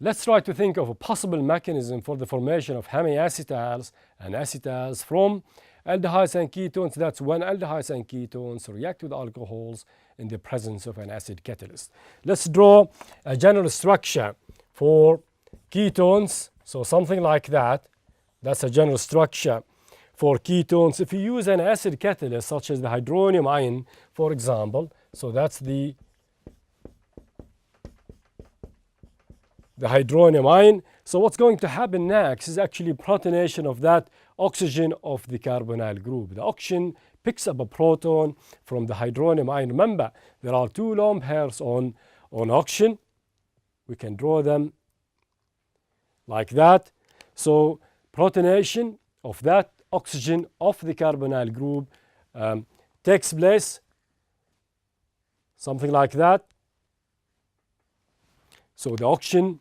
let's try to think of a possible mechanism for the formation of hemiacetals and acetals from aldehydes and ketones. That's when aldehydes and ketones react with alcohols in the presence of an acid catalyst. Let's draw a general structure for ketones. So something like that. That's a general structure for ketones. If you use an acid catalyst such as the hydronium ion, for example, so that's the hydronium ion. So what's going to happen next is actually protonation of that oxygen of the carbonyl group. The oxygen picks up a proton from the hydronium ion. Remember, there are two lone pairs on oxygen. We can draw them like that. So protonation of that oxygen of the carbonyl group takes place, something like that. So the oxygen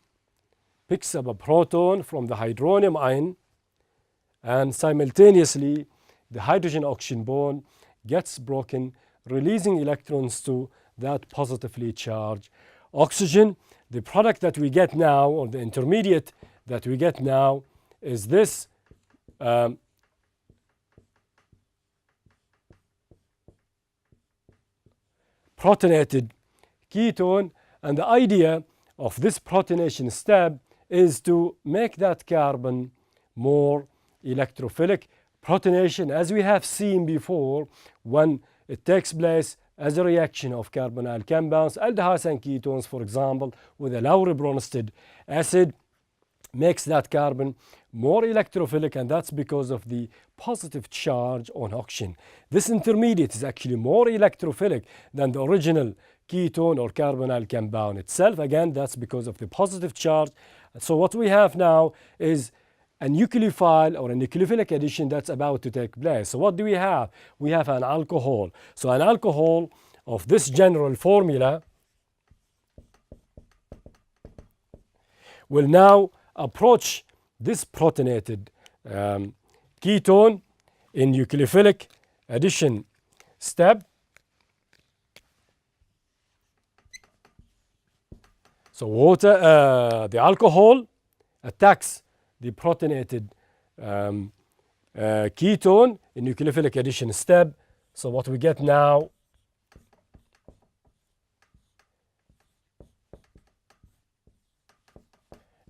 picks up a proton from the hydronium ion, and simultaneously the hydrogen-oxygen bond gets broken, releasing electrons to that positively charged oxygen. The product that we get now, or the intermediate that we get now, is this protonated ketone. And the idea of this protonation step is to make that carbon more electrophilic. Protonation, as we have seen before, when it takes place as a reaction of carbonyl compounds, aldehydes and ketones, for example, with a Lowry-Bronsted acid, makes that carbon more electrophilic, and that's because of the positive charge on oxygen. This intermediate is actually more electrophilic than the original ketone or carbonyl compound itself. Again, that's because of the positive charge. So what we have now is a nucleophile or a nucleophilic addition that's about to take place. So what do we have? We have an alcohol. So an alcohol of this general formula will now approach this protonated ketone in nucleophilic addition step. So water, the alcohol attacks the protonated ketone in nucleophilic addition step. So what we get now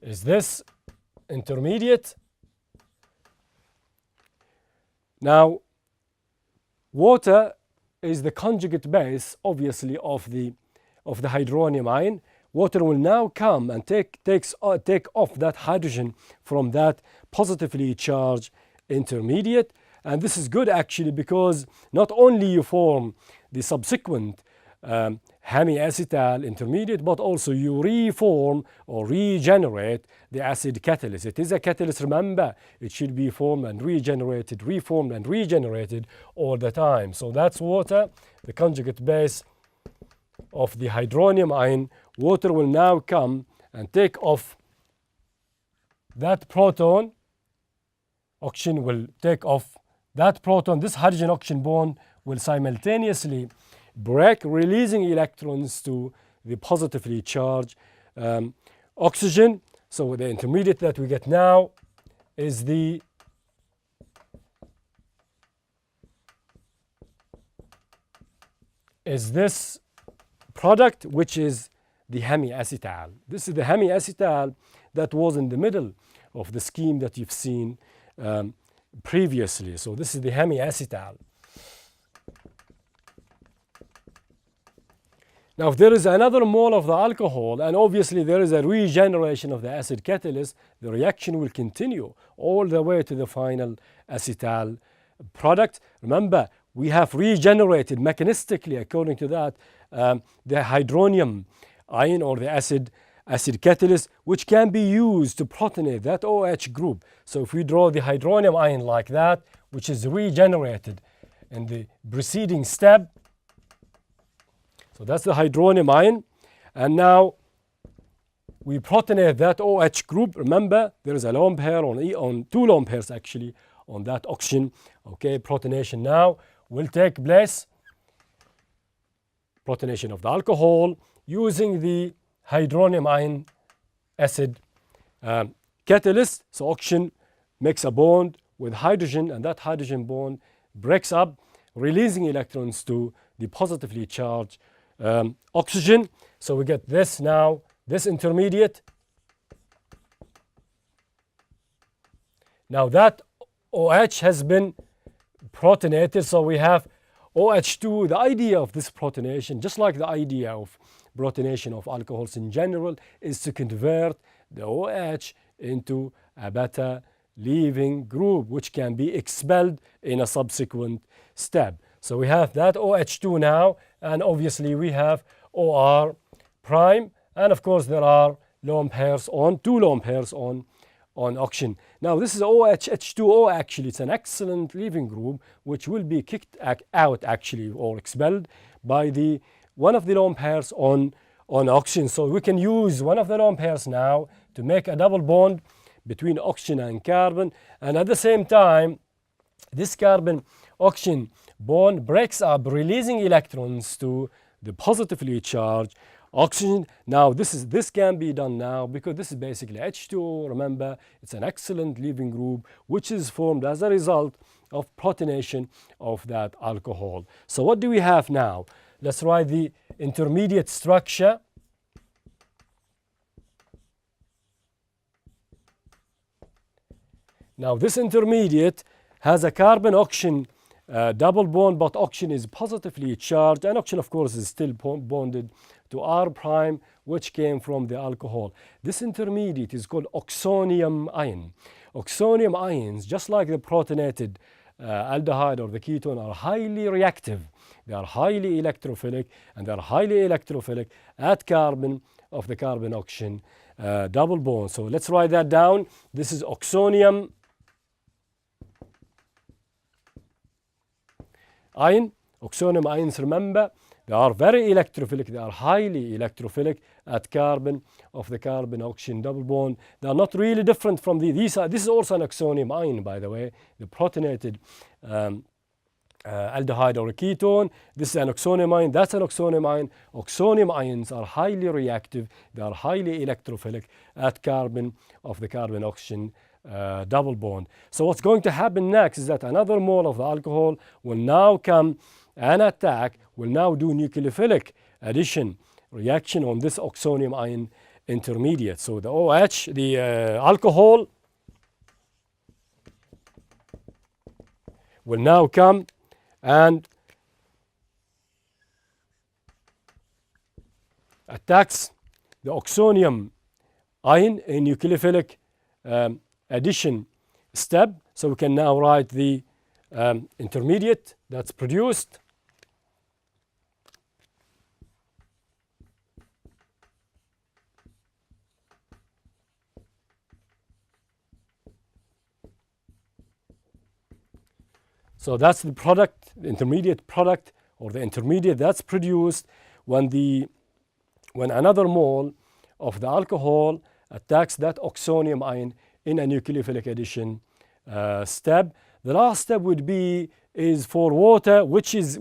is this intermediate. Now, water is the conjugate base, obviously, of the hydronium ion. Water will now come and take off that hydrogen from that positively charged intermediate. And this is good actually, because not only you form the subsequent hemiacetal intermediate, but also you reform or regenerate the acid catalyst. It is a catalyst, remember, it should be formed and regenerated, reformed and regenerated all the time. So that's water, the conjugate base of the hydronium ion. Water will now come and take off that proton. Oxygen will take off that proton. This hydrogen-oxygen bond will simultaneously break, releasing electrons to the positively charged oxygen. So the intermediate that we get now is this product, which is the hemiacetal. This is the hemiacetal that was in the middle of the scheme that you've seen previously. So this is the hemiacetal. Now, if there is another mole of the alcohol, and obviously there is a regeneration of the acid catalyst, the reaction will continue all the way to the final acetal product. Remember, we have regenerated mechanistically, according to that, the hydronium ion or the acid catalyst, which can be used to protonate that OH group. So if we draw the hydronium ion like that, which is regenerated in the preceding step, so that's the hydronium ion, and now we protonate that OH group. Remember, there is a lone pair on two lone pairs actually on that oxygen. Okay, protonation now will take place. Protonation of the alcohol using the hydronium ion acid catalyst. So oxygen makes a bond with hydrogen, and that hydrogen bond breaks up, releasing electrons to the positively charged oxygen. So we get this now, this intermediate. Now that OH has been protonated, so we have OH2. The idea of this protonation, just like the idea of protonation of alcohols in general, is to convert the OH into a beta leaving group, which can be expelled in a subsequent step. So we have that OH2 now, and obviously we have OR prime, and of course there are lone pairs on, two lone pairs on oxygen. Now this is OH H2O. Actually, it's an excellent leaving group which will be kicked out actually, or expelled by the one of the lone pairs on oxygen. So we can use one of the lone pairs now to make a double bond between oxygen and carbon, and at the same time this carbon oxygen bond breaks up, releasing electrons to the positively charged oxygen. Now this can be done now because this is basically H2O. Remember, it's an excellent leaving group which is formed as a result of protonation of that alcohol. So what do we have now? Let's write the intermediate structure. Now this intermediate has a carbon oxygen double bond, but oxygen is positively charged, and oxygen of course is still bonded to R prime, which came from the alcohol. This intermediate is called oxonium ion. Oxonium ions, just like the protonated aldehyde or the ketone, are highly reactive. They are highly electrophilic, and they are highly electrophilic at carbon of the carbon oxygen double bond. So let's write that down. This is oxonium ion. Oxonium ions, remember, they are very electrophilic. They are highly electrophilic at carbon of the carbon oxygen double bond. They are not really different from this is also an oxonium ion, by the way, the protonated aldehyde or a ketone. This is an oxonium ion, that's an oxonium ion. Oxonium ions are highly reactive. They are highly electrophilic at carbon of the carbon oxygen double bond. So what's going to happen next is that another mole of the alcohol will now come and attack, will now do nucleophilic addition reaction on this oxonium ion intermediate. So the OH, the alcohol, will now come and attacks the oxonium ion in nucleophilic addition step. So we can now write the intermediate that's produced. So that's the product, the intermediate product, or the intermediate that's produced when another mole of the alcohol attacks that oxonium ion in a nucleophilic addition step. The last step is for water, which has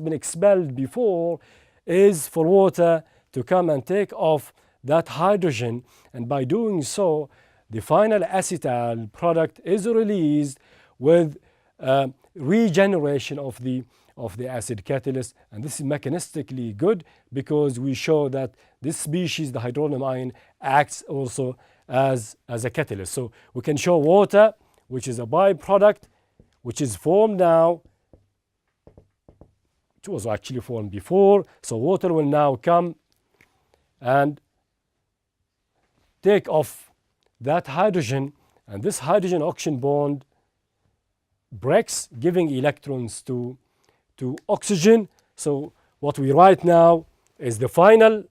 been expelled before, is for water to come and take off that hydrogen, and by doing so, the final acetal product is released with regeneration of the acid catalyst. And this is mechanistically good because we show that this species, the hydronium ion, acts also as a catalyst. So we can show water, which is a byproduct, which is formed now. It was actually formed before. So water will now come and take off that hydrogen, and this hydrogen oxygen bond breaks, giving electrons to oxygen. So what we write now is the final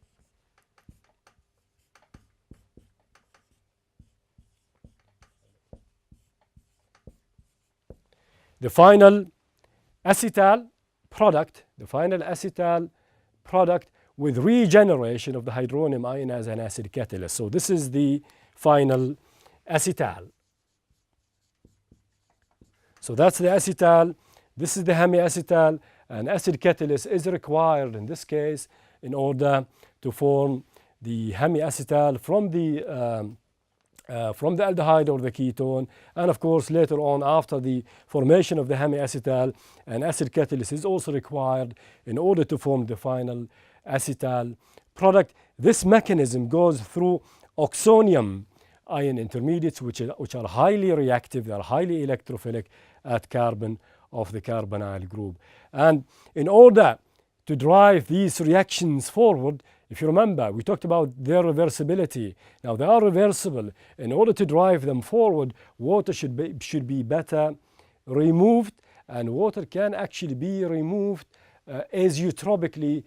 acetal product, with regeneration of the hydronium ion as an acid catalyst. So this is the final acetal. So that's the acetal. This is the hemiacetal. An acid catalyst is required in this case in order to form the hemiacetal from the aldehyde or the ketone, and of course later on after the formation of the hemiacetal, an acid catalyst is also required in order to form the final acetal product. This mechanism goes through oxonium ion intermediates which are highly reactive, they are highly electrophilic at carbon of the carbonyl group. And in order to drive these reactions forward, if you remember, we talked about their reversibility. Now they are reversible. In order to drive them forward, water should be better removed, and water can actually be removed azeotropically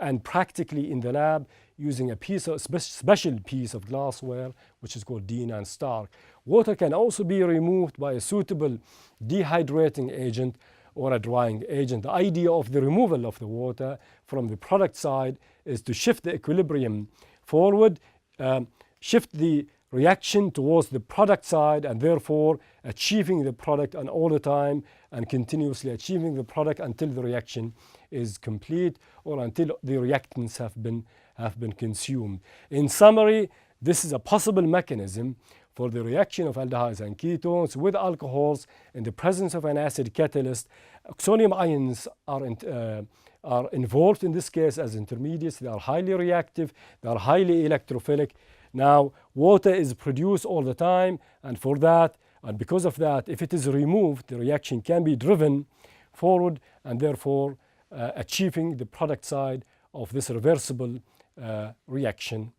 and practically in the lab using a special piece of glassware which is called D9 Water can also be removed by a suitable dehydrating agent or a drying agent. The idea of the removal of the water from the product side is to shift the equilibrium forward, shift the reaction towards the product side, and therefore achieving the product and all the time and continuously achieving the product until the reaction is complete or until the reactants have been consumed. In summary, this is a possible mechanism for the reaction of aldehydes and ketones with alcohols in the presence of an acid catalyst. Oxonium ions are involved in this case as intermediates. They are highly reactive, they are highly electrophilic. Now water is produced all the time, and for that, and because of that, if it is removed, the reaction can be driven forward and therefore achieving the product side of this reversible reaction.